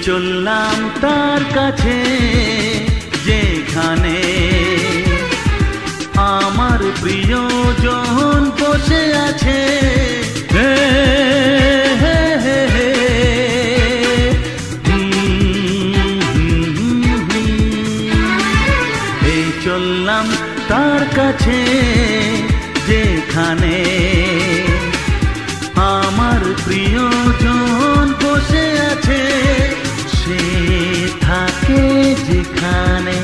চললাম তার কাছে যেখানে আমার প্রিয়জন বসে আছে। এই চললাম তার কাছে যেখানে আমার প্রিয়জন বসে আছে। সে থাকে যেখানে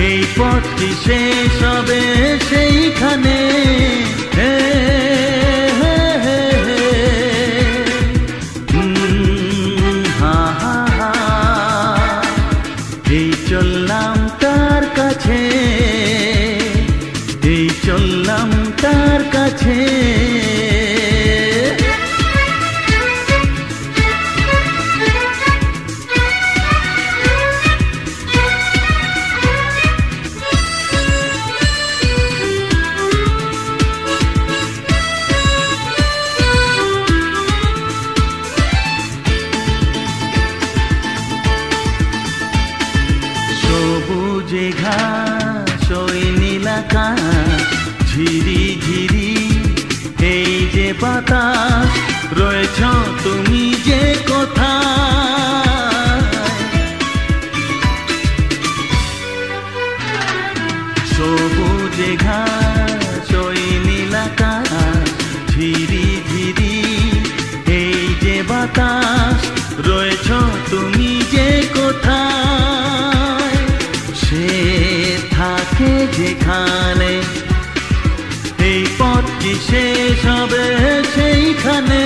এই পথটি শেষ হবে সেইখানে। এই চললাম তার কাছে, এই চললাম তার কাছে। সবুজে ঘাস ওই নীলাকাশ ঝিরি ঝিরি এই যে বাতাস রয়েছ তুমি যে কোথায়। সবুজে ঘাস ওই নীলাকাশ ঝিরি ঝিরি এই যে বাতাস রয়েছ তুমি যে কোথায়। সে থাকে যেখানে এই পথটি শেষ হবে সেইখানে।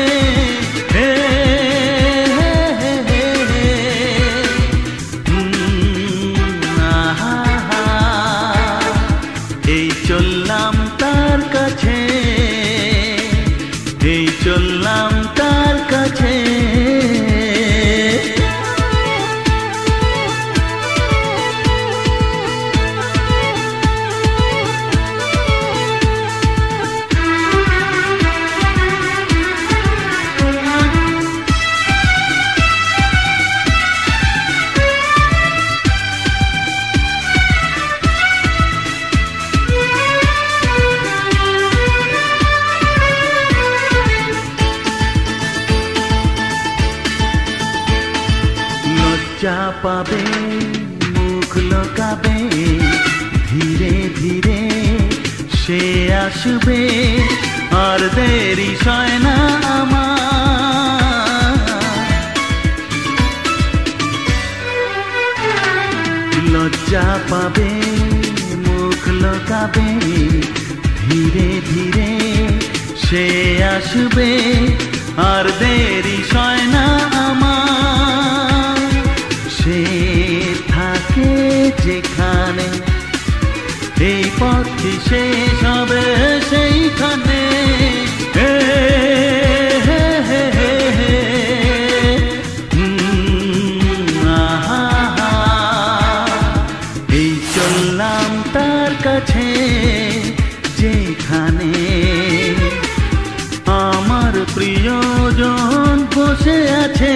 এই চললাম তার কাছে, এই চললাম তার কাছে। লজ্জা পাবে মুখ লোকাবে ধীরে ধীরে সে আসবে আর দেরি সয় না আমার। লজ্জা পাবে মুখ লোকাবে ধীরে ধীরে সে আসবে আর দেরি সয় না আমার। সে থাকে যেখানে এই পথটি শেষ হবে সেইখানে। এই চললাম তার কাছে যেখানে আমার প্রিয়জন বসে আছে।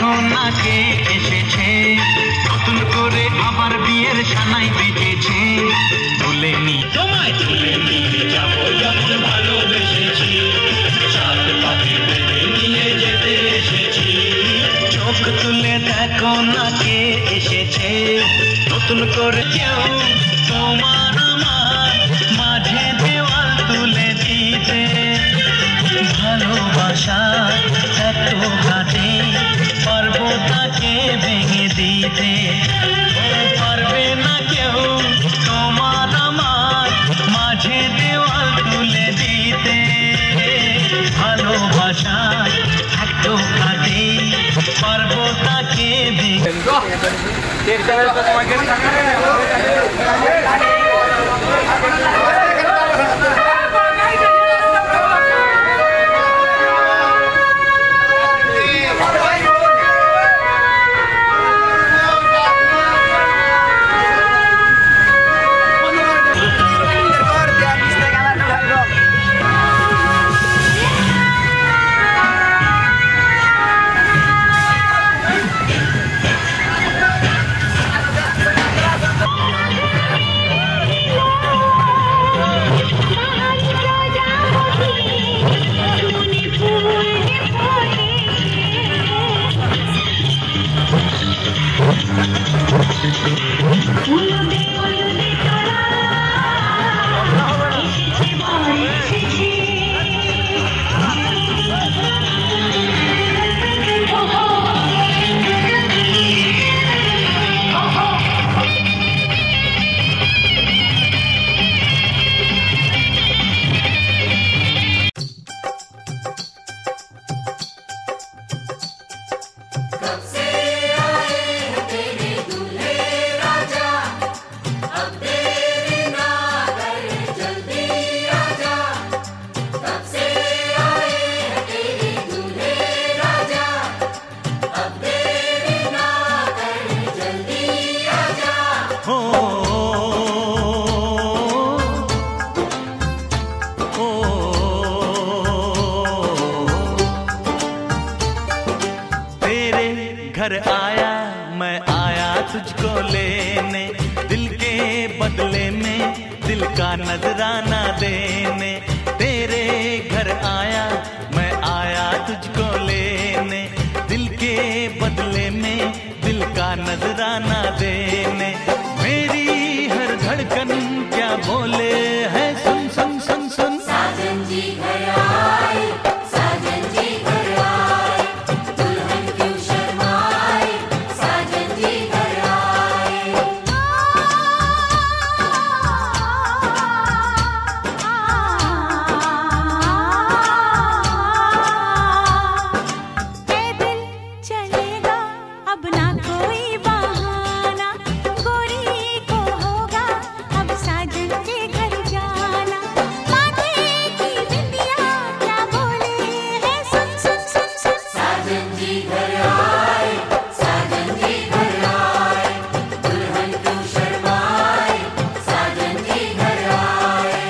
দেখো না কে এসেছে, নতুন করে আবার বিয়ের সানাই বেজেছে। ভুলেনি তোমায়, তুলে নিয়ে যাবো যখন ভালোবেসেছি, সাত পাখি বেঁধে নিয়ে যেতে এসেছি। চোখ তুলে দেখো না কে এসেছে, নতুন করে কেউ তোমার আমার মাঝে দেওয়াল তুলে দিতে। ভালোবাসা এত ঘাটে পারবো তাকে ভেঙে দিতে। পারবে না কেউ তোমার আমার মাঝে দেওয়াল তুলে দিতে। ভালোবাসা এত ঘাটে পারবো তাকে ভেঙে घर आया मैं आया तुझको लेने, दिल के बदले में दिल का नजराना देने। तेरे घर आया मैं आया तुझको लेने, दिल के बदले में दिल का नजराना देने। मेरी हर धड़कन क्या बोले है सुन सुन सुन सुन। साजन जी घर आए, साजन जी घर आए, दुल्हन क्यों शर्माए, साजन जी घर आए। पैदल चलेगा अब ना कोई बहाना, गोरी को होगा अब साजन के घर जाना। माथे की बिंदिया क्या बोले है सुन सुन सुन सुन। साजन जी घर आए, साजन जी घर आए, दुल्हन क्यों शर्माए, साजन जी घर आए।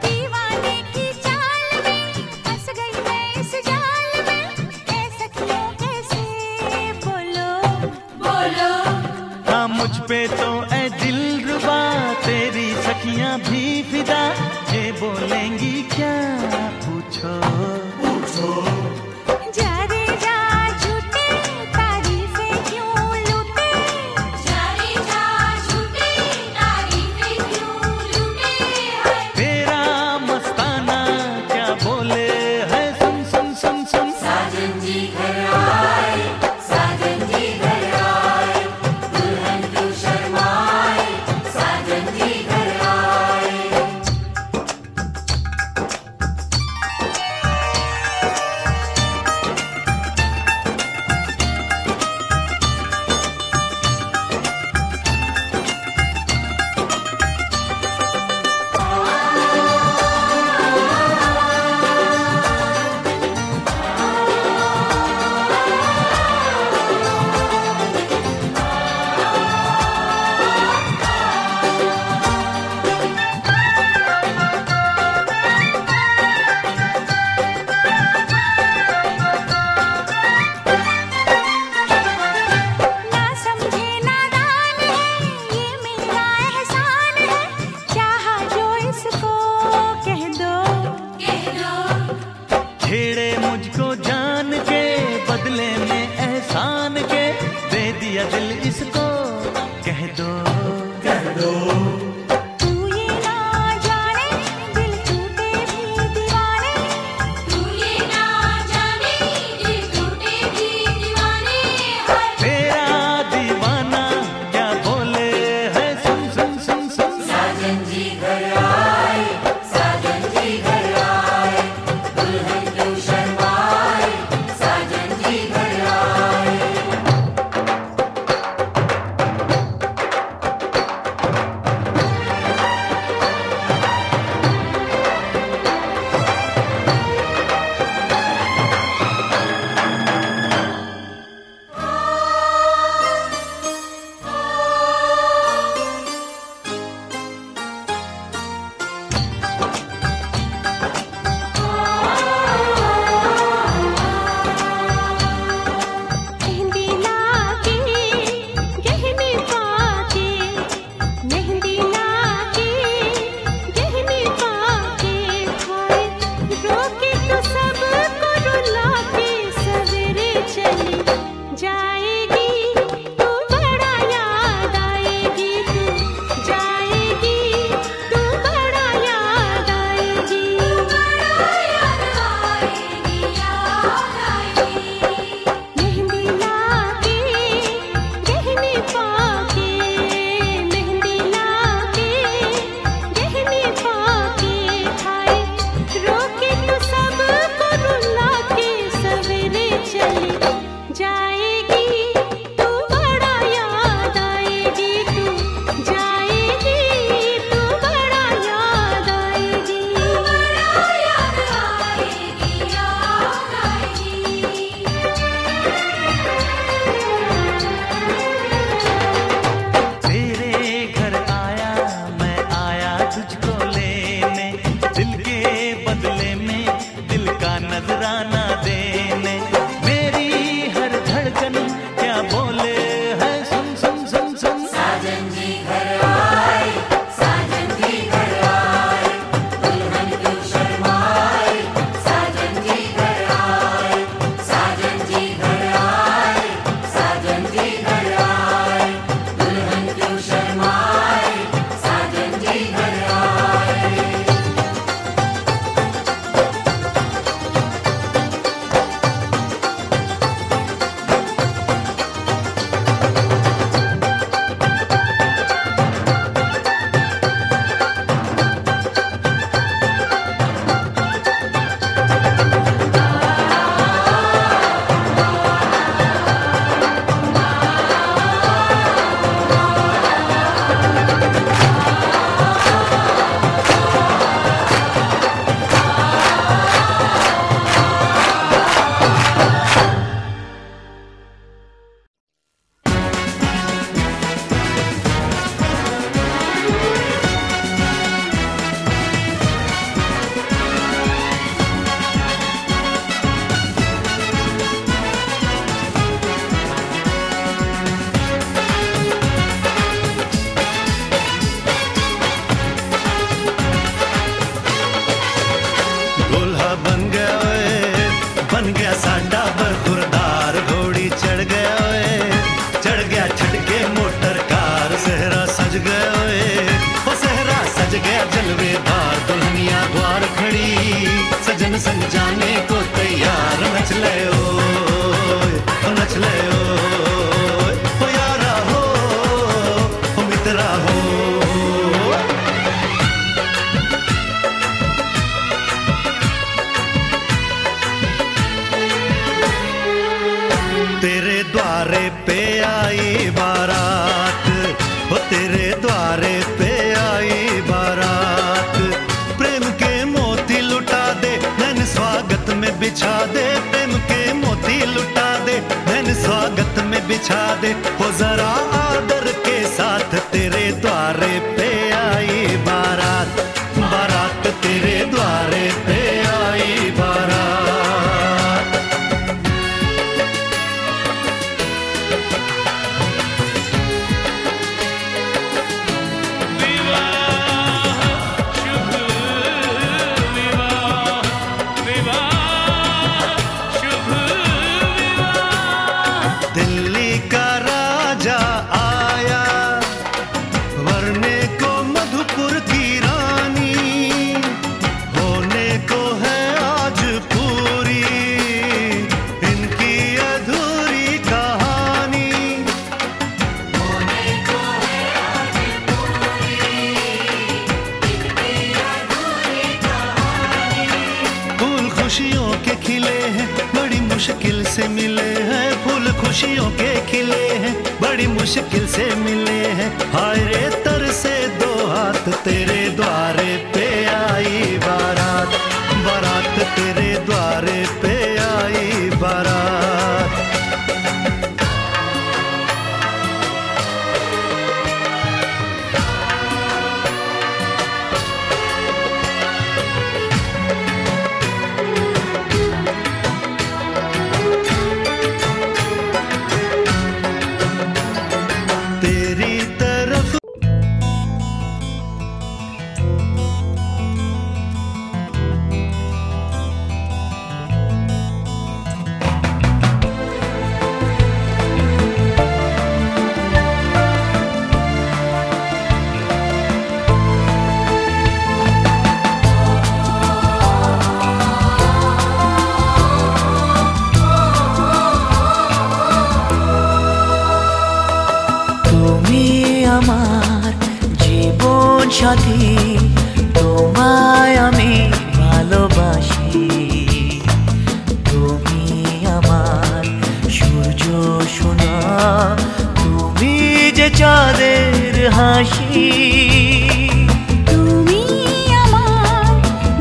दीवाने की चाल में फंस गई मैं इस जाल में, ऐ सखियों कैसे बोलो बोलो हाँ मुझ पे तो ऐ दिलरुबा तेरी सखियां भी फिदा, ये बोलेंगी क्या पूछो। जा रे जा झूठे तारीफें क्यों लूटे, जारी जा झूठी तारीफें क्यों लूटे हैं। तेरा मस्ताना क्या बोले है सुन सुन सुन सुन। साजन जी घर आए, साजन जी घर आए, दुल्हन क्यों शर्माए, साजन जी घर आए। पे आई बारात, वो तेरे द्वारे पे आई बारात। प्रेम के मोती लुटा दे, नैन स्वागत में बिछा दे। प्रेम के मोती लुटा दे, नैन स्वागत में बिछा दे। वो जरा आदर के साथ तेरे द्वारे पे आई बारात, बारात तेरे द्वारे पे आई बारात। दिल्ली का राजा आया, वरने को मधुपुर की रानी। होने को है आज पूरी इनकी अधूरी कहानी। होने को है आज पूरी इनकी अधूरी कहानी। फूल खुशियों के खिले हैं, बड़ी मुश्किल से मिले हैं। फूल खुशियों के खिले हैं, बड़ी मुश्किल से मिले हैं। हाय रे तर से दो हाथ तेरे द्वारे पे आई बारात, बारात तेरे द्वारे पे आई बारात। तेरी तरफ তুমি আমার জীবন সাথী, তোমায় আমি ভালোবাসি। তুমি আমার সূর্য সোনা, তুমি যে চাঁদের হাসি। তুমি আমার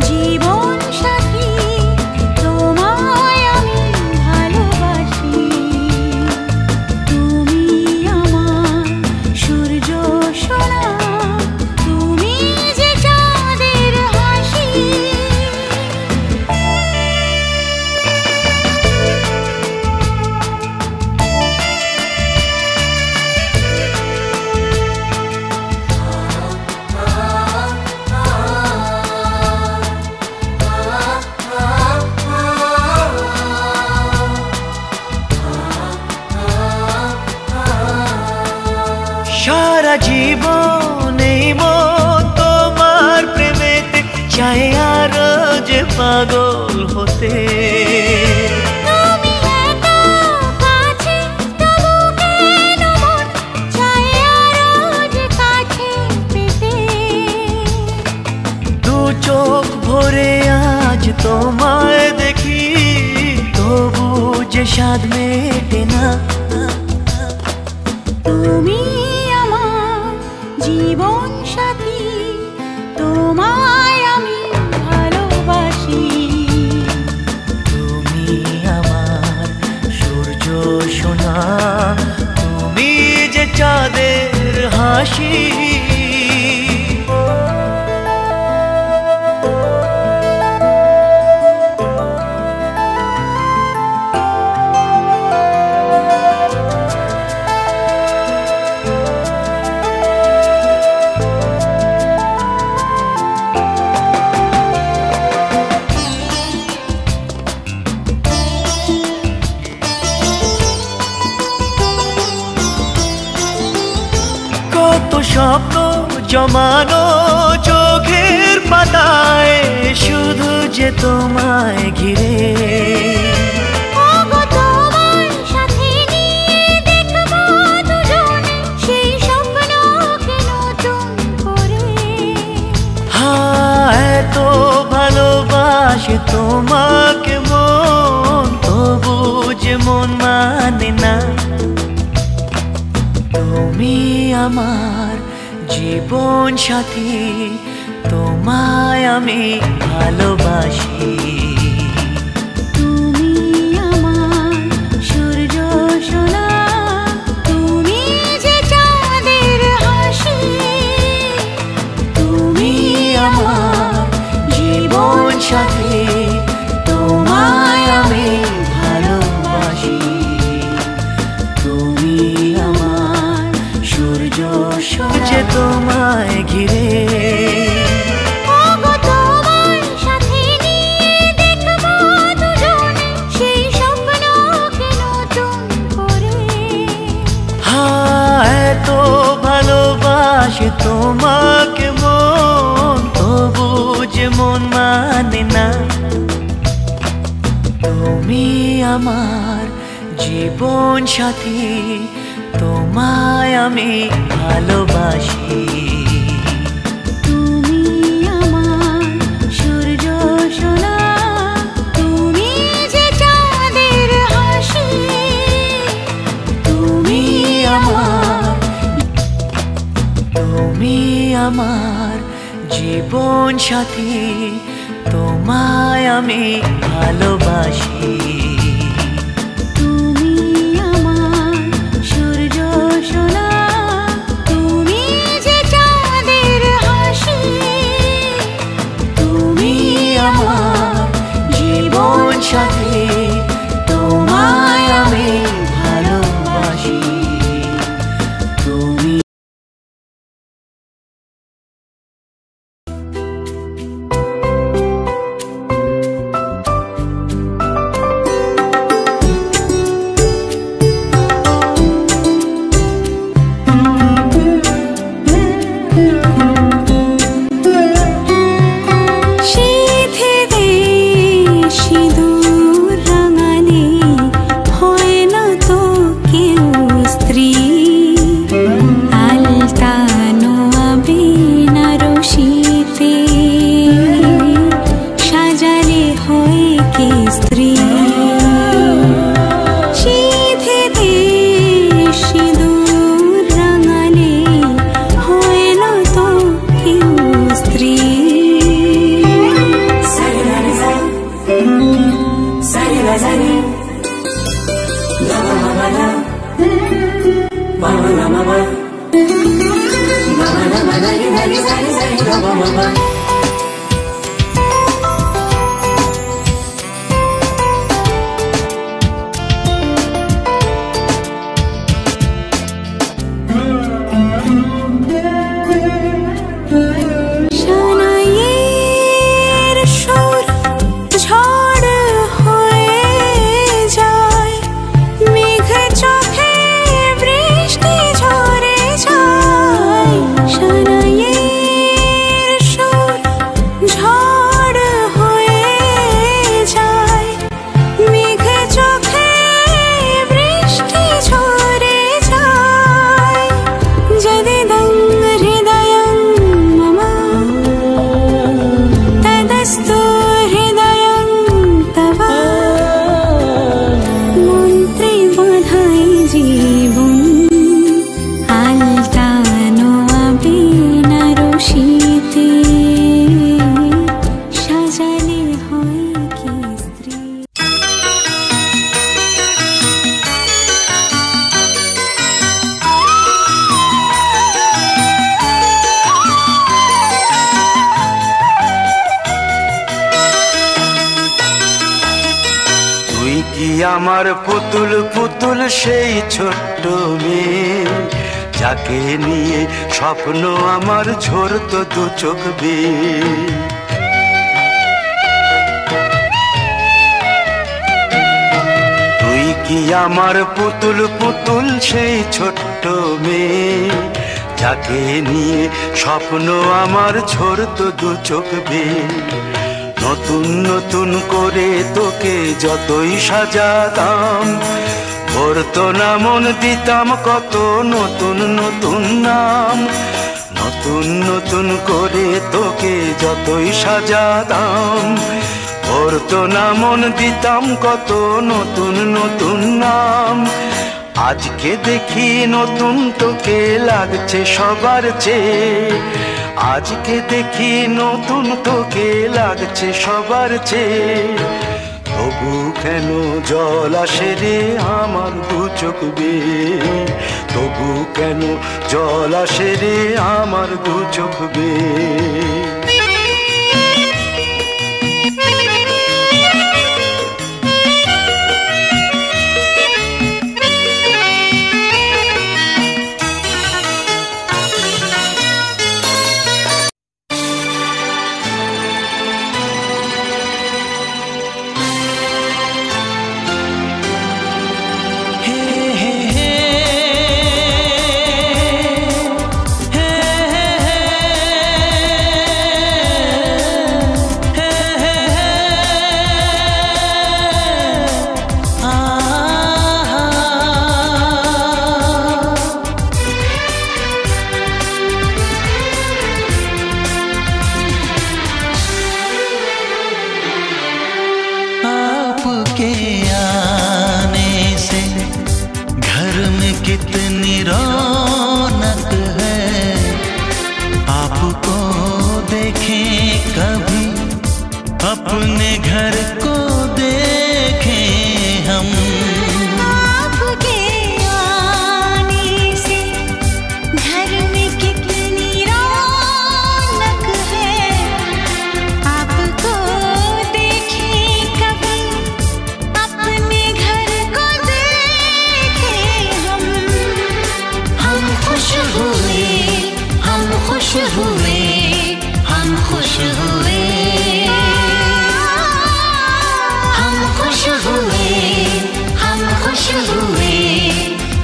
জীবন সাথী, তোমায় আমি ভালোবাসি। তুমি আমার সূর্য সোনা, তুমি যে চাঁদের হাসি। সারা জীবন এই মন তোমার প্রেমেতে চাই আরো যে পাগল হতে। তুমি এত কাছে, তবু কেন মন চায় আরো যে কাছে পেতে। দু চোখ ভরে আজ তোমায় দেখি, তবু যে স্বাদ মেটে না। তুমি আমার জীবন সাথী, তোমায় আমি ভালোবাসি। তুমি আমার সূর্য সোনা, তুমি যে চাঁদের হাসি। কত স্বপ্ন জমানো চোখের পাতায়, শুধু যে তোমায় ঘিরে। ওগো তোমার সাথে নিয়ে দেখবো দুজনে সেই স্বপ্নকে নতুন করে। হ্যাঁ, এত ভালোবাসে তোমাকে মন, তবু যে মন মানে না। আমার জীবন সাথী, তোমায় আমি ভালোবাসি। তুমি আমার সূর্য সোনা, তুমি যে চাঁদের হাসি। তুমি আমার জীবন সাথী, তোমায় আমি ভালোবাসি। তুমি আমার সূর্য সোনা, তোমায় ঘিরে ওগো তোমার সাথে নিয়ে দেখবো দুজনে সেই স্বপ্নকে নতুন করে। এত ভালোবাসে তোমাকে মন, তবু যে মন মানে না। তুমি আমার জীবন সাথী, তোমায় আমি ভালোবাসি। তুমি আমার সূর্য সোনা, তুমি যে চাঁদের হাসি। তুমি আমার, তুমি আমার জীবন সাথী, তোমায় আমি ভালোবাসি। তুমি আমার সূর্য সোনা, তুমি যে চাঁদের হাসি। তুমি আমার জীবন সাথী, তোমায় আমি ভালোবাসি। তুমি সিঁথিতে সিঁদুর রাঙালে হয় না তো কেউ স্ত্রী। আলতানো আবিনা রশিতে সাজালে হয় কে স্ত্রী। সিঁথিতে সিঁদুর রাঙালে হয় না তো কেউ স্ত্রী। সানাইয়ের সুর ঝড় হয়ে যায়, মেঘ চোখে বৃষ্টি ঝরে যায়। সানাইয়ের সুর ঝড় হয়ে যায়, মেঘ চোখে বৃষ্টি ঝরে যায়। যদিদং হৃদয়ং মম তদস্তু হৃদয়ং তব, মন্ত্রে বাঁধাই জীবন আলতানো আবিনা রশিতে সাজালে হয় কি স্ত্রী। তুই কি আমার পুতুল পুতুল সেই ছোট্ট মেয়ে, যাকে নিয়ে স্বপ্ন আমার ঝরতো দু চোখ বেয়ে। তুই কি আমার পুতুল পুতুল সেই ছোট্ট মেয়ে, যাকে নিয়ে স্বপ্ন আমার ঝরতো দু চোখ বেয়ে। নতুন নতুন করে তোকে যতই সাজাতাম, ভরতো না মন দিতাম কত নতুন নতুন নাম। নতুন নতুন করে তোকে যতই সাজাতাম, ভরতো না মন দিতাম কত নতুন নতুন নাম। আজকে দেখি নতুন তোকে লাগছে সবার চেয়ে, আজকে দেখি নতুন তোকে লাগছে সবার চেয়ে। তবু কেন জল আসে রে আমার দু চোখ বেয়ে, তবু কেন জল আসে রে আমার দু চোখ বেয়ে। कितनी रौनक है, आपको देखें कभी अपने घर को देखें हम। आपके आने से घर में कितनी रौनक है, आपको देखें कभी अपने घर को देखें हम। हम खुश हुए, हम खुश हुए, हम खुश हुए, हम खुश हुए, हम खुश हुए,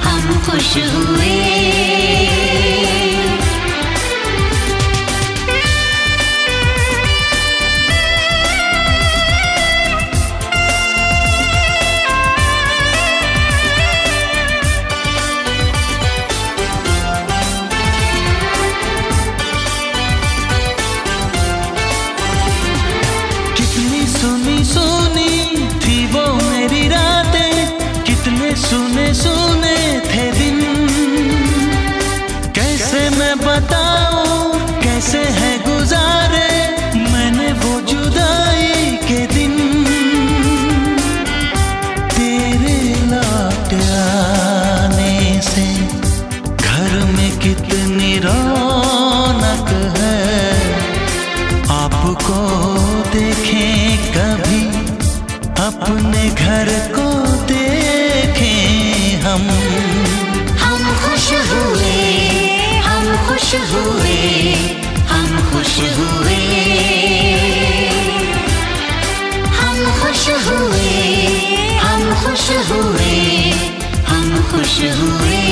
हम खुश हुए। सुनी सुनी थी वो मेरी रातें, कितने सुने सुने थे दिन। कैसे मैं बताऊं कैसे है गुजारे मैंने वो जुदाई के दिन। तेरे लौट आने से घर में कितनी रौनक है, आपको देखें कभी अपने घर को देखें हम। हम खुश हुए, हम खुश हुए, हम खुश हुए, हम खुश हुए, हम खुश हुए, हम खुश हुए।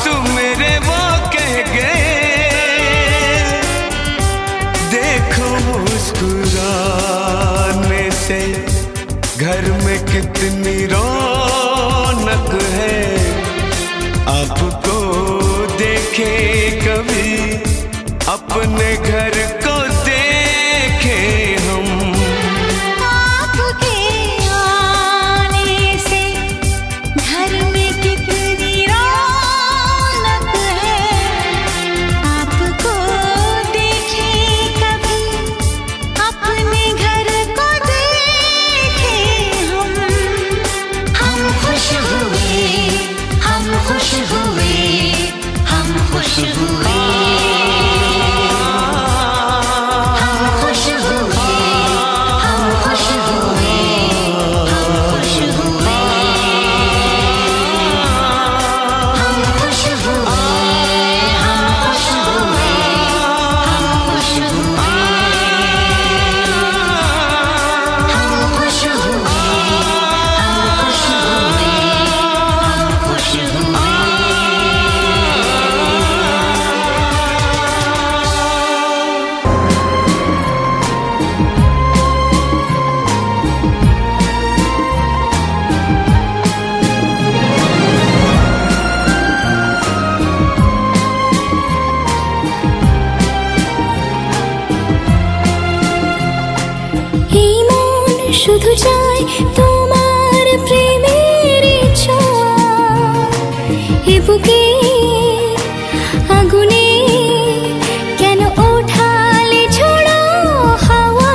आंसू मेरे वो कह गए, देखो मुस्कुराने से घर में कितनी रौनक है। आपको देखे कभी अपने घर को देखे हम। आपके आने से घर में कितनी रौनक है। आपको देखे कभी अपने घर को देखे हम। हम खुश हुए, हम खुश हुए, हम खुश हुए, हम खुश हुए, हम खुश हुए, हम खुश हुए, हम खुश हुए, हम खुश हुए, हम खुश हुए, हम खुश हुए, हम खुश हुए। এই মন শুধু চায় তোমার প্রেমের ছোঁয়া, এ বুকে আগুনে কেন ওঠালে ঝোড়ো হাওয়া।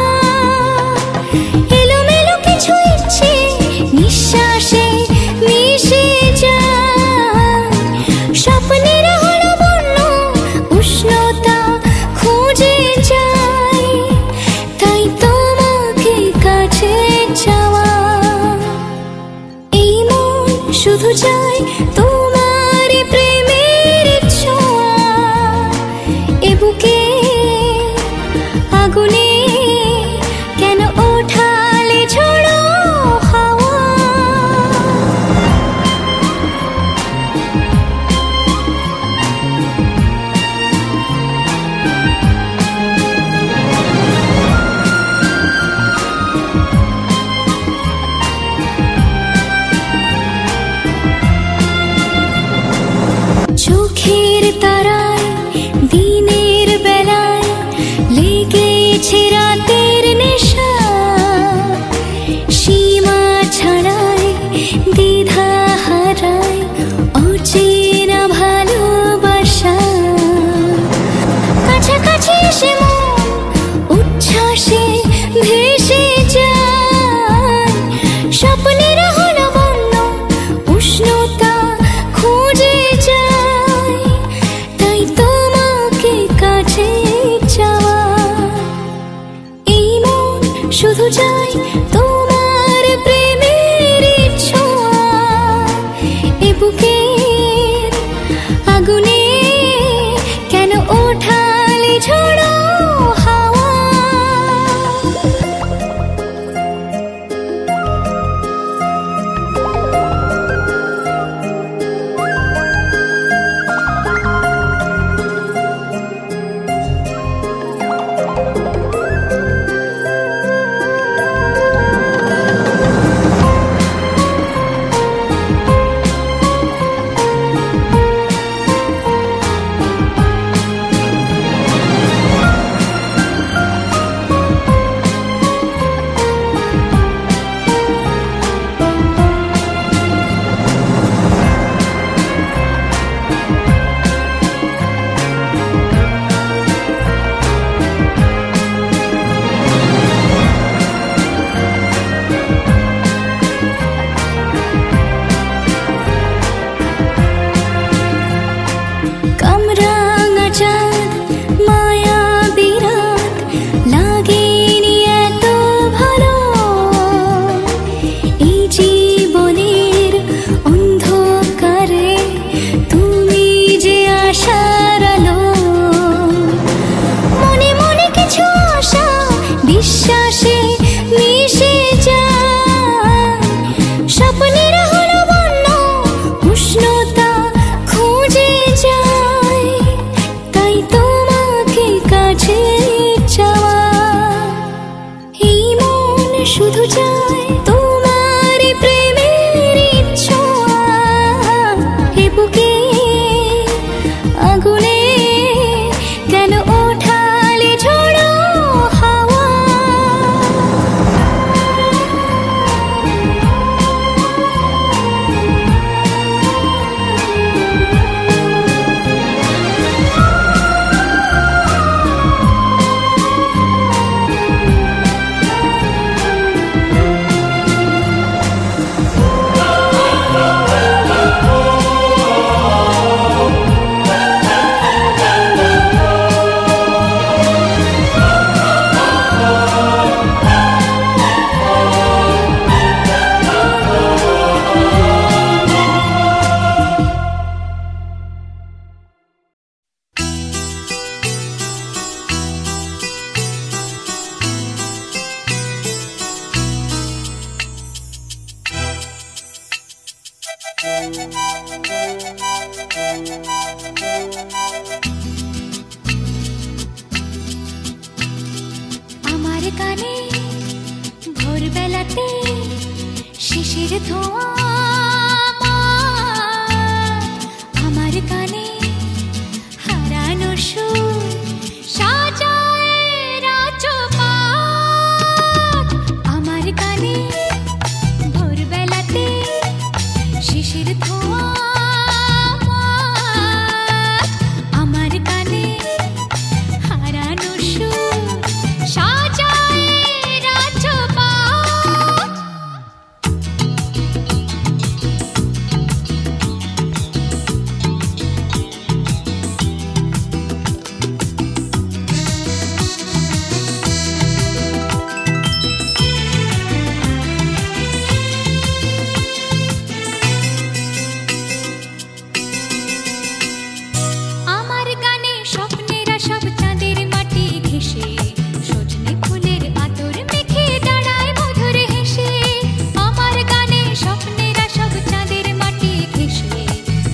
এলোমেলো কিছু ইচ্ছে নিঃশ্বাসে মিশে যায়, স্বপ্নের হলো বন্য উষ্ণতা খুঁজে যায়। তাই তোমাকে কাছে চাওয়া, এই মন শুধু চায় তোমার প্রেমের ছোঁয়া, এ বুকে আগুনে কেন ওঠালে ঝোড়ো হাওয়া। যায় তোমার প্রেমের ছোঁয়া হে বুকে আগুনে কেন ওঠালে ঝড়ো হাওয়া আমার কানে ভোরবেলাতে শিশির ধোঁয়া আমার কানে হারানো সুর সাজায় রাজপাট আমার কানে ভোরবেলাতে শিশির ধোঁয়া আমার কানে হারানো সুর সাজায় রাজপাট আমার গানে স্বপ্নেরা সব চাঁদের মাটি ঘেঁষে সজনে ফুলের আতর মেখে দাঁড়ায় মধুর হেসে আমার গানে স্বপ্নেরা সব চাঁদের মাটি ঘেঁষে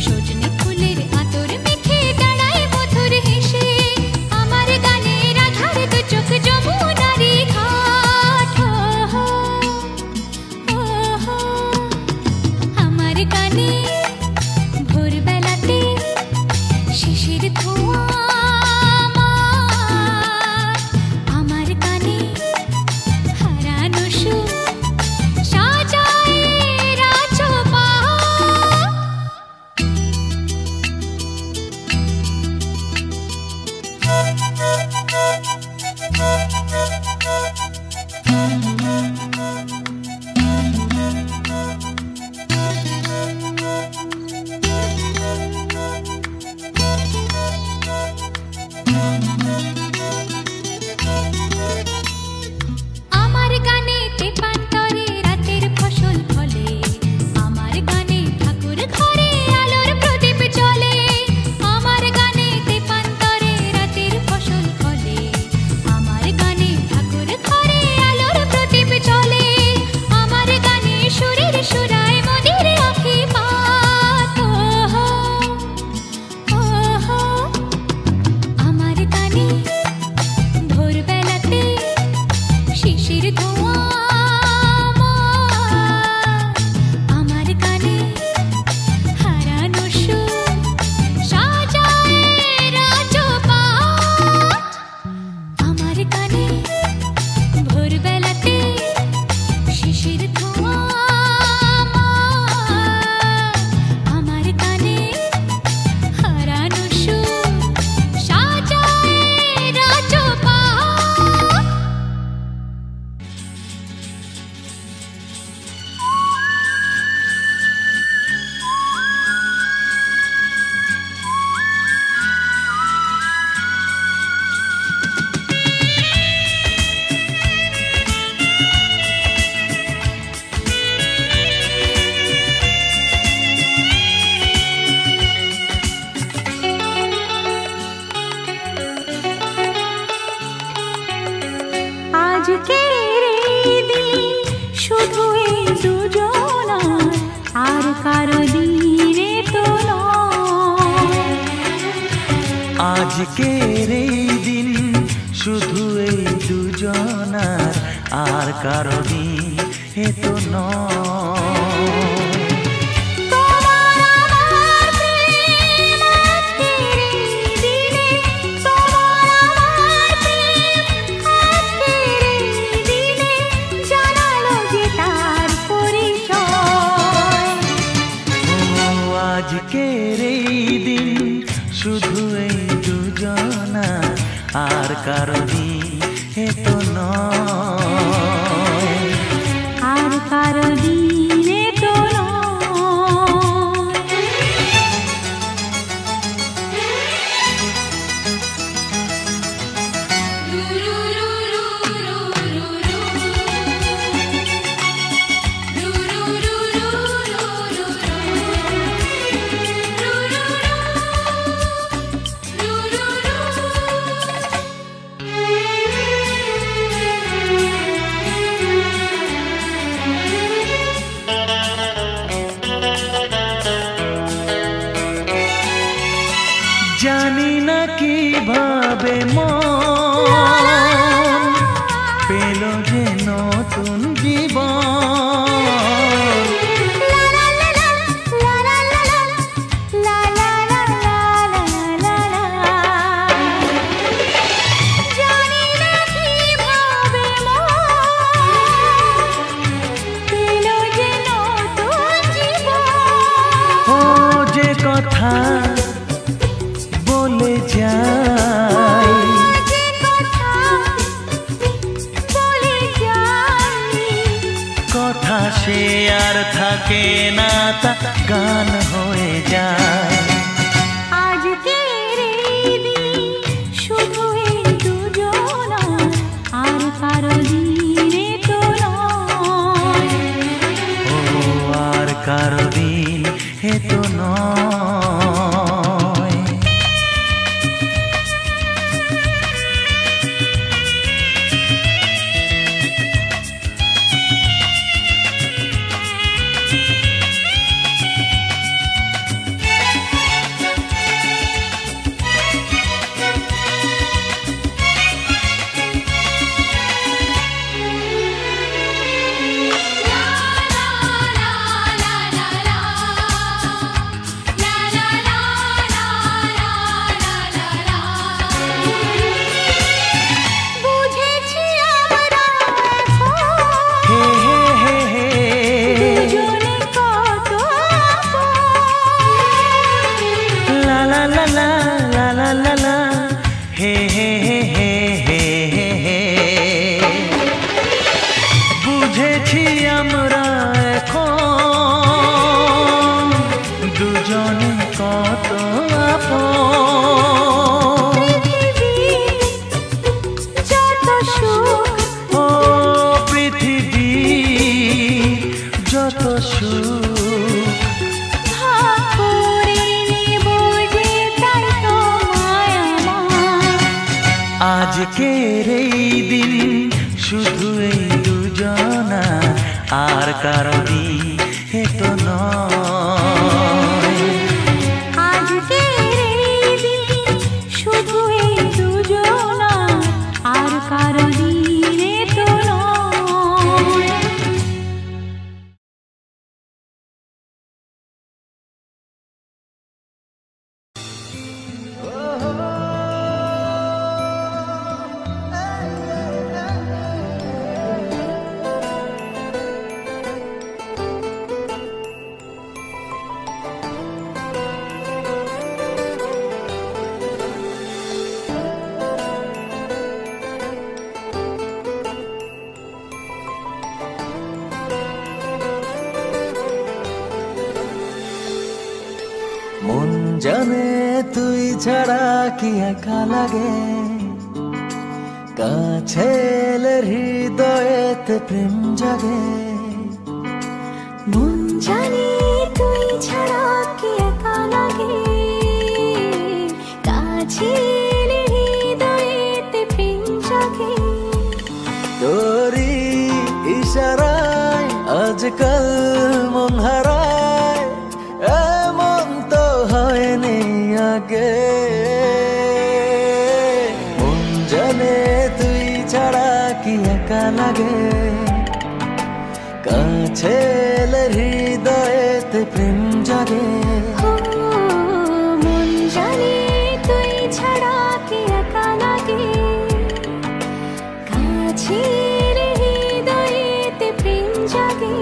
সজনে ফুলের আতর মেখে দাঁড়ায় মধুর হেসে আমার গানে রাধার দু চোখ যমুনারি ঘাট আমার গানে ভোরবেলাতে শিশির ধোঁয়া আমার কানে হারানো সুর সাজায় রাজপাট আমার গানে তেপান্তরে রাতের ফসল ফলে আমার গানে ঠাকুর ঘরে আলোর প্রদীপ জ্বলে আমার গানে তেপান্তরে রাতের ফসল ফলে আমার গানে ঠাকুর ঘরে আলোর প্রদীপ জ্বলে আমার গানে সুরের সুরায় মনের আঁখি পাত আমার গানে ভোরবেলাতে শিশির ধোঁয়া আমার কানে হারানো সুর সাজায় রাজপাট আমার কানে ভোরবেলাতে শিশির ধোঁয়া আমার কানে হারানো সুর সাজায় রাজপাট আজকের এই দিন শুধু এই দুজনার আর কারো দিনে তো নয় আজকের এই দিন শুধু এই দুজনার আর কারো দিন এ তো নয়। আজকের এই দিন শুধু এই দুজনা আর কারো দিন এ তো নয়, আর কারো দিন এ তো নয়। জানি না কিভাবে মন পেল যে নতুন জীবন। ও যে কথা বলে যাই, কথা সে আর থাকে না, তা গান হয়ে যায়। আজকের এই দিন শুধু এই দুজনা আর কারো দিন এ তো নয়, ও আর কারো দিন এ তো নয়। বুঝেছি আমরা এখন হে হে হে হে, দুজনে কত আপন। লা লা লা লা লা লা লা লা, হে হে হে হে হে হে হে। বুঝেছি আমরা এখন দুজনে কত আপন। যত সুখ ও পৃথিবী যত সুখ ভাগ করে নেব যে তাই তো মায়া আমার। আজকের এই দিন শুধু এই দুজনা আর কারো দিন এ তো নয়। আজকের এই দিন শুধু এই দুজনা আর কারো দিন এ তো নয়। মন জানে তুই ছাড়া কি একা লাগে, কাছে এলে হৃদয়েতে প্রেম জাগে। মন জানি তুই ছাড়া কি একা লাগে, কাছে এলে হৃদয়েতে প্রেম জাগে। তোরি ইশারায় আজকাল মন হারায়, এমন তো হয়নি আগে। মন জানে তুই ছাড়া কি একা লাগে, কাছে এলে হৃদয়েতে প্রেম জাগে। মন জানে তুই ছাড়া কে একা লাগে, কাছে এলে হৃদয়েতে প্রেম জাগে।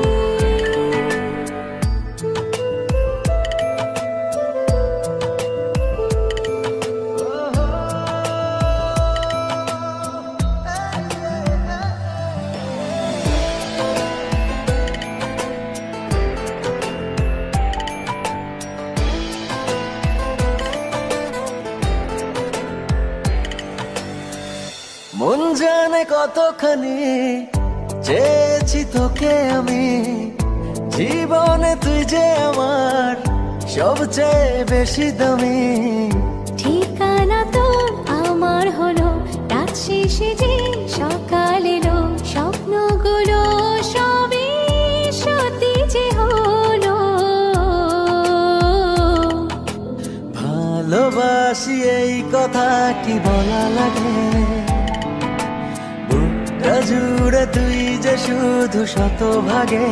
মন জানে কতখানি চেয়েছি তোকে আমি, জীবনে তুই যে আমার সবচেয়ে বেশি দামি। ঠিকানা তোর আমার হলো, রাত শেষে যে সকাল এলো, স্বপ্নগুলো সবই সত্যি যে হলো। ভালোবাসি এই কথা কি বলা লাগে, বুকটা জুড়ে তুই যে শুধু শতভাগে।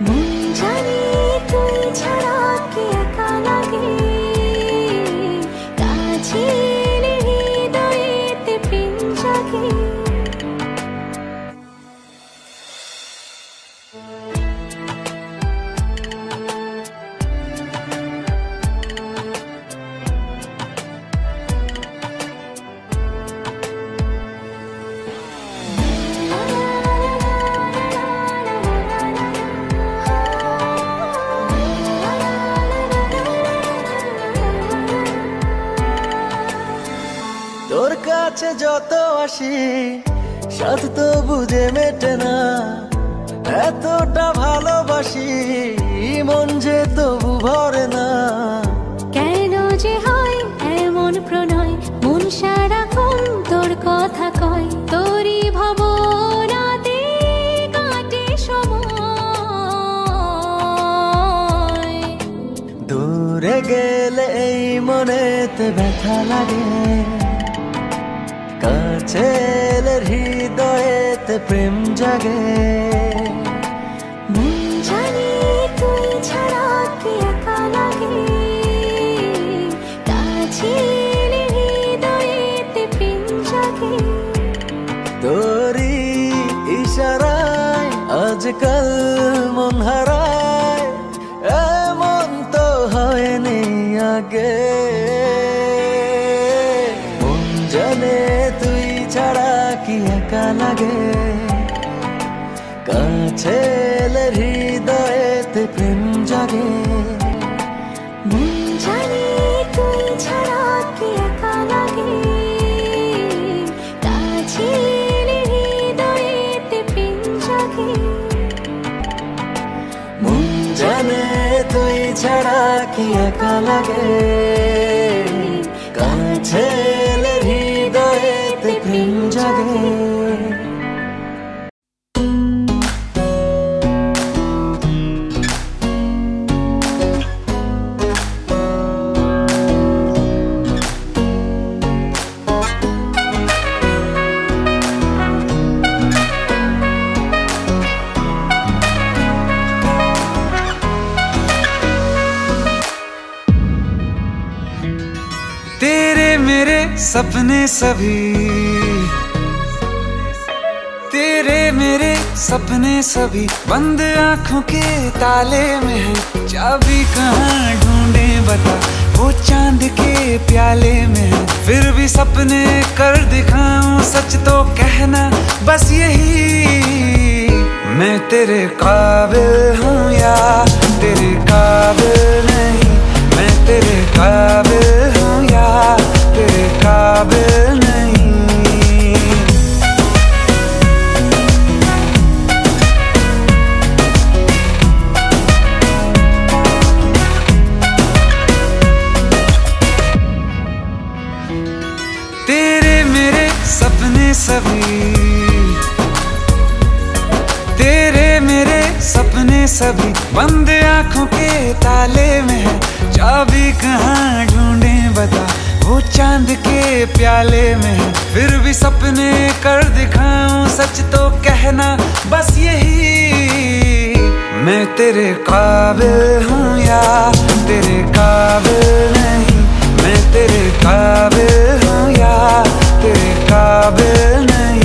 মন জানে তুই ছাড়া কে একা লাগে, কাছে এলে হৃদয়েতে প্রেম জাগে। তোর কাছে যত আসি সাথ তো বুঝে মেটে না, এতটা ভালোবাসি মন যে তবু ভরে না। কেন যে হয় এমন প্রণয়, মন সারাক্ষণ তোর কথা কয়, তোরই ভাবনাতে কাটে সময়। দূরে গেলে এই মনেতে ব্যথা লাগে, কাছে এলে হৃদয়েতে প্রেম জাগে। মন জানে তুই ছাড়া কে একা লাগে, কাছে এলে হৃদয়েতে প্রেম জাগে। তোরি ইশারায় আজকাল মন হারায়, এমন তো হয়নি আগে। মন জানে তুই ছাড়া কি একা লাগে, কাছে এলে হৃদয়েতে প্রেম জাগে। মন জানে তুই ছাড়া কে একা লাগে, কাছে এলে হৃদয়েতে প্রেম জাগে। মন জানে তুই ছাড়া কি একা লাগে, কাছে এলে হৃদয়েতে প্রেম জাগে। तेरे मेरे सपने सभी, तेरे मेरे सपने सभी बंद आंखों के ताले में है। चाबी कहाँ ढूंढे बता, वो चांद के प्याले में है। फिर भी सपने कर दिखाऊं, सच तो कहना बस यही, मैं तेरे काबिल हूँ या तेरे काबिल नहीं, मैं तेरे काबिल हूँ या तेरे काबिल नहीं। तेरे मेरे सपने सभी, तेरे मेरे सपने सभी बंद आंखों के ताले में है। चाबी कहाँ ढूंढे बता, वो चांद के प्याले में है, फिर भी सपने कर दिखाऊं सच तो कहना बस यही। मैं तेरे काबिल हूँ या तेरे काबिल नहीं, मैं तेरे काबिल हूँ या तेरे काबिल नहीं।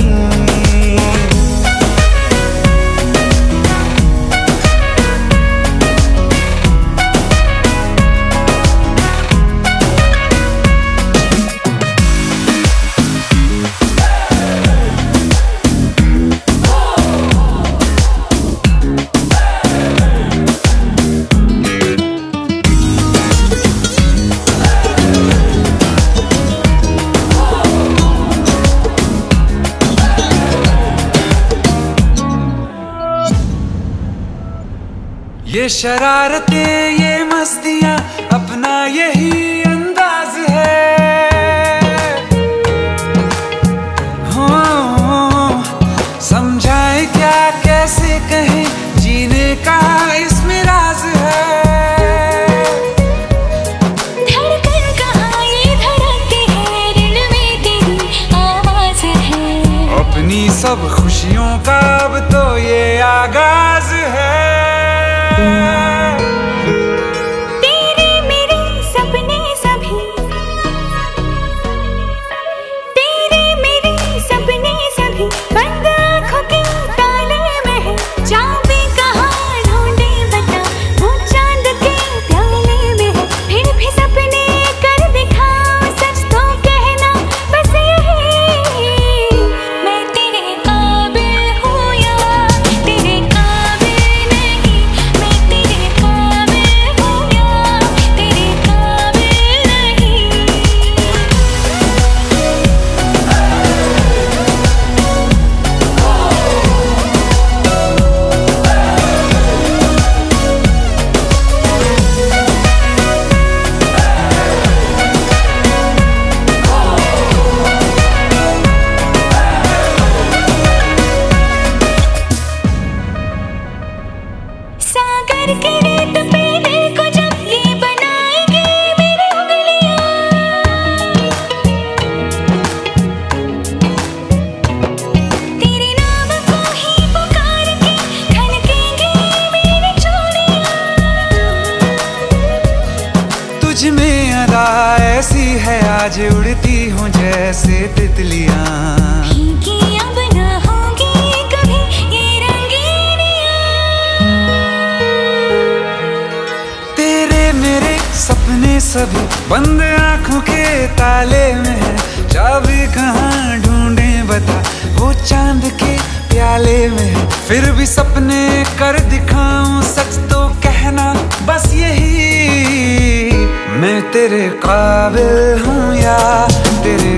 ये शरारतें ये मस्तियां अपना यही अंदाज है। हो समझाए क्या कैसे कहें, जीने का इसमें राज है। धड़कन कहाँ ये धड़कती है, दिल में तेरी आवाज है। अपनी सब खुशियों का अब तो ये आगाज है। तेरे मेरे सपने सभी, तेरे मेरे सपने सभी बंद आँखों के ताले में है। चाबी कहाँ ढूंढे बता, वो चांद के प्याले में है। फिर भी सपने कर दिखाओ सच तो कहना बस यही। मैं तेरे काबिल हूँ या तेरे काबिल नहीं, मैं तेरे काबिल हूँ या तेरे काबिल नहीं। सागर के रेत पे दिल को जब ये बनाएगी मेरी उंगलियां, तेरे नाम को ही पुकार के खनकेंगी मेरी चूड़ियां। तुझ में अदा ऐसी है आज उड़ती हूँ जैसे तितलियां। फीकी अब न होंगी कभी ये रंगीनियां। तेरे मेरे सपने सभी बंद आँखों के ताले में है। चाबी कहाँ ढूंढे बता, वो चांद के प्याले में है। फिर भी सपने कर दिखाऊं सच तो कहना बस यही। मैं तेरे काबिल हूँ या तेरे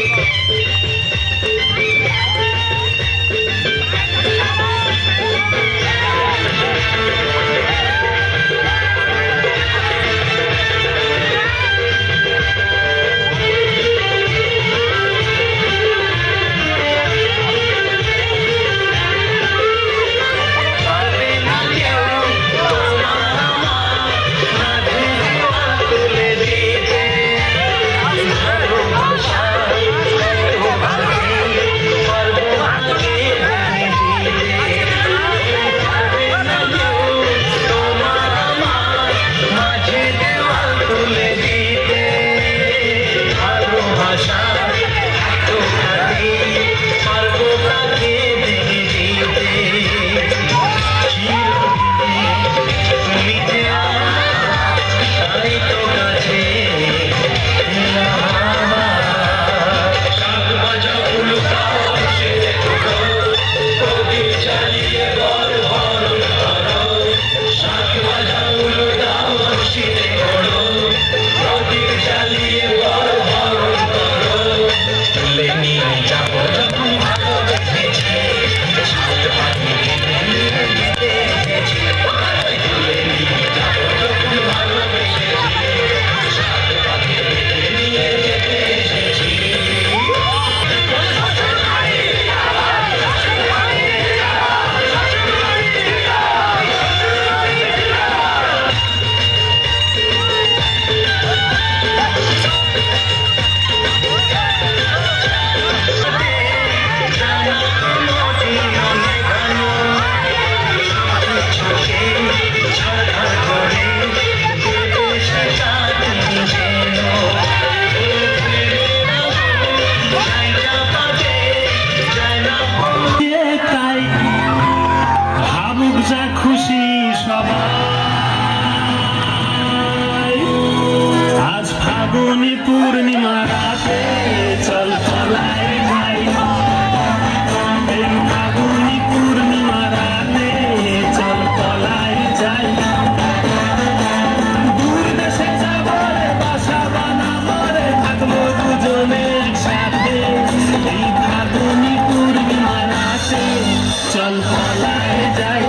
पूर्णिमा राते चल पलाए जाई फागुनी पूर्णिमा राते चल पलाए जाई दूर देशे जाबो रे बासा बानाबो रे থাকবো দুজনে একসাথে এই ফাগুনি পূর্ণিমা রাতে চল পলাए যাই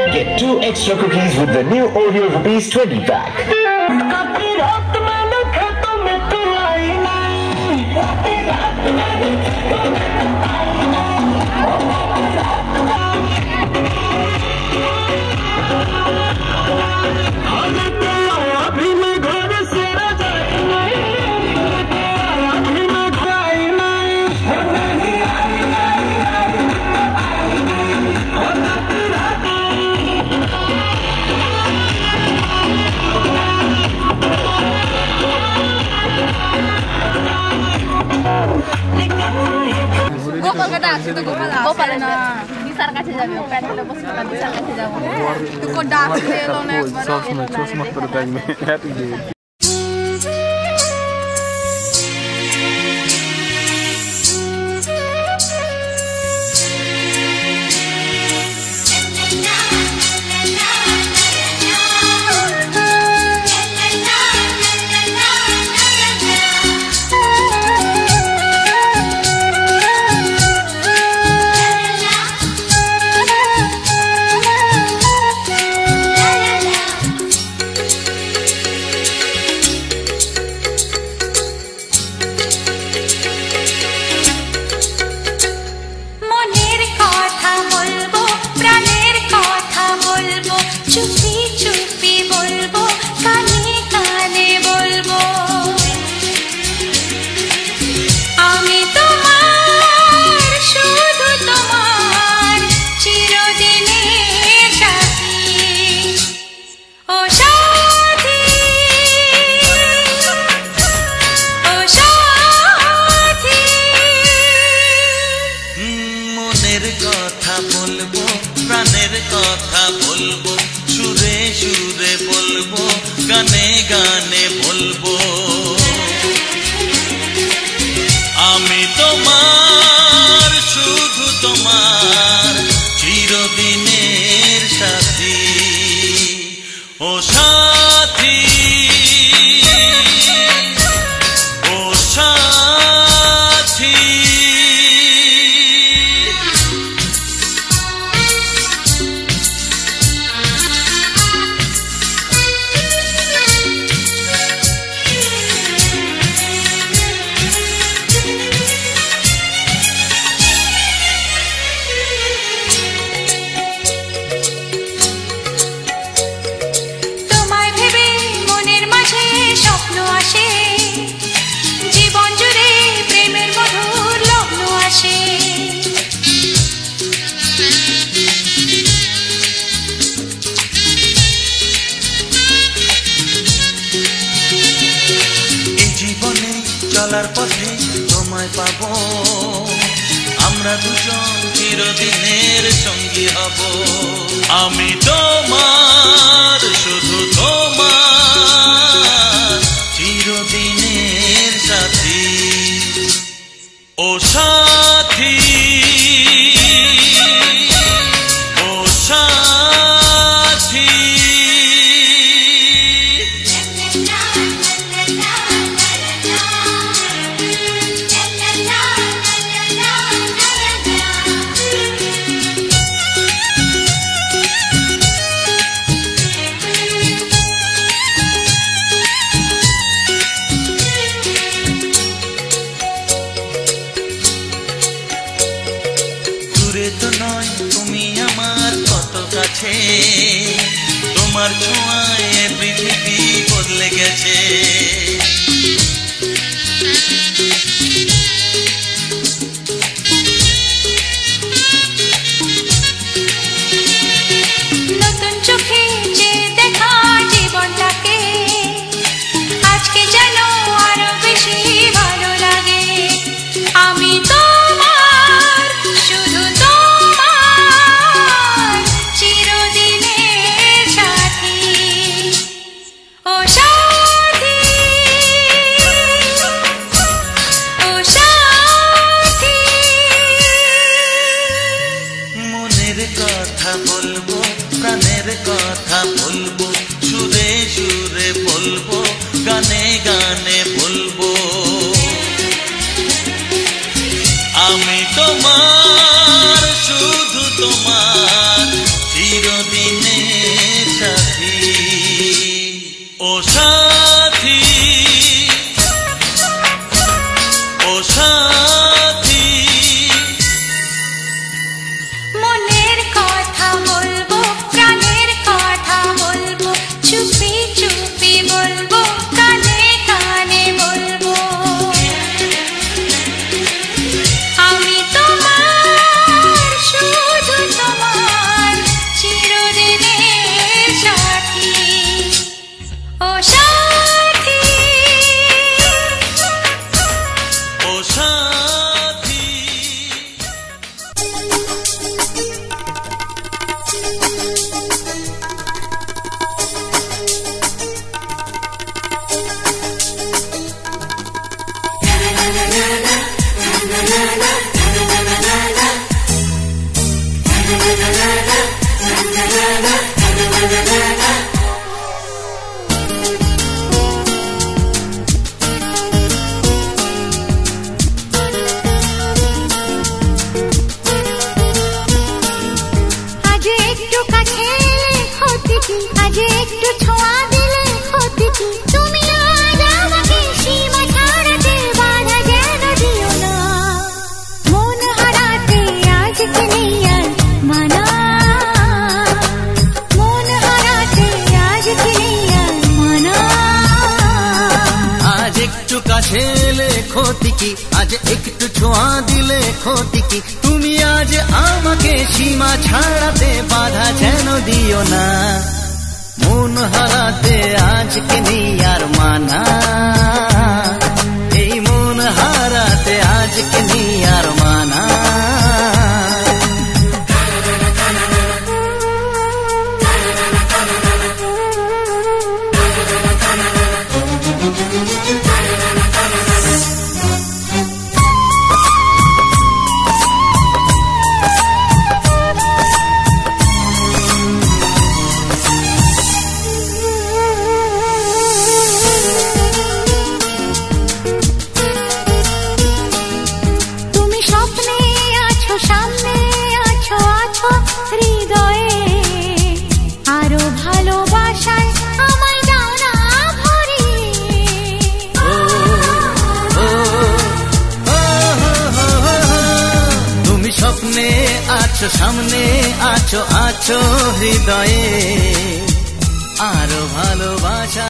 Get 2 extra cookies with the new Oreo Rupees 20 pack. গোপালে না বিশার কাছে যাবে প্যান্ডেলে বসে বিশার কাছে যাবো তুই ডাক এলো না সবসময় চশমা পরে থাকবে চলার পথে তোমায় পাবো, আমরা দুজন চিরদিনের সঙ্গী হব। আমি তোমার, শুধু তোমার, চিরদিনের সাথী। ও সাথী, ও সাথী। তো নয় তুমি আমার কত কাছে, তোমার ছোঁয়ায় পৃথিবী বদলে গেছে। নতুন চোখে যে দেখা জীবনটাকে আজকে যেন আরো বেশি ভালো লাগে। আমি তোমার, শুধু তোমার, চিরদিনের সাথী। ও সাথী, ও সাথী। মনের কথা বলবো, প্রাণের কথা বলবো, সুরে সুরে বলবো, গানে গানে বলবো। আমি তোমার, শুধু তোমার, চিরদিনের সাথী। ও সাথী, ও সাথী। মনের কথা বলবো, প্রাণের কথা বলবো, চুপি চুপি বলবো, কানে কানে বলবো। আমি তোমার, শুধু তোমার, চিরদিনের সাথী। ও সাথী, ও সাথী। আজ একটু কাছে ক্ষতি কি, আজ একটু ছোঁয়া দিলে ক্ষতি কি। তুমি আজ আমাকে সীমা ছাড়াতে বাধা যেন দিও না। মন হারাতে আজকে নেই আর মানা, মন হারাতে আজকে নেই আর মানা। আজ একটু কাছে এলে ক্ষতি কি, আজ একটু ছোঁয়া দিলে ক্ষতি কি। তুমি আজ আমাকে সীমা ছাড়াতে বাধা যেন দিও না। মন হারাতে আজকে নেই আর মানা, এই মন হারাতে আজকে নেই আর মানা। তুমি স্বপ্নে আছো, সামনে আছো, আছো হৃদয়ে। আরো ভালোবাসায় আমায় দাও না ভরিয়ে। তুমি স্বপ্নে আছো, সামনে আছো, আছো হৃদয়ে। আরো ভালোবাসা